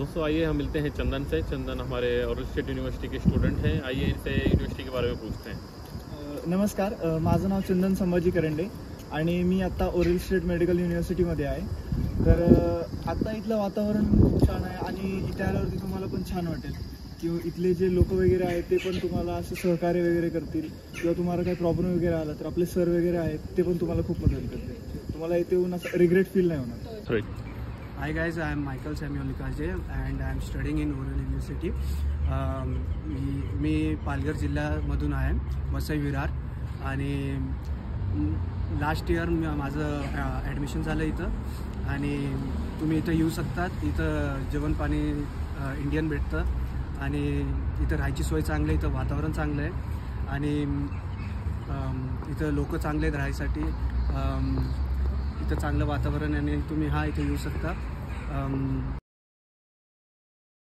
दोस्तों आइए हम मिलते हैं चंदन से। चंदन हमारे ओरल स्टेट यूनिवर्सिटी के स्टूडेंट हैं। आइए इनसे यूनिवर्सिटी के बारे में पूछते हैं। नमस्कार, माझं नाव चंदन संभाजी करंडे आणि मी आत्ता ओरल स्टेट मेडिकल युनिव्हर्सिटीमध्ये आहे। तर आत्ता इथलं वातावरण खूप छान आहे आणि इथे आल्यावरती तुम्हाला पण छान वाटेल किंवा इथले जे लोक वगैरे आहेत ते पण तुम्हाला असं सहकार्य वगैरे करतील किंवा तुम्हाला काही प्रॉब्लेम वगैरे आला तर आपले सर वगैरे आहेत ते पण तुम्हाला खूप मदत करतील। तुम्हाला इथे येऊन असं रिग्रेट फील नाही होणार। Hi guys, I am Michael Samuel Likaje and I am studying in Oral University. मी पालघर जिल्ह्यामधून आहे, वसई विरार, आणि लास्ट इयर माझं ॲडमिशन झालं इथं आणि तुम्ही इथं येऊ शकतात। इथं जेवण पाणी इंडियन भेटतं आणि इथं राहायची सोय चांगली आहे, इथं वातावरण चांगलं आहे आणि इथं लोक चांगले आहेत राहायसाठी। इथं चांगलं वातावरण आणि तुम्ही इथे येऊ शकता।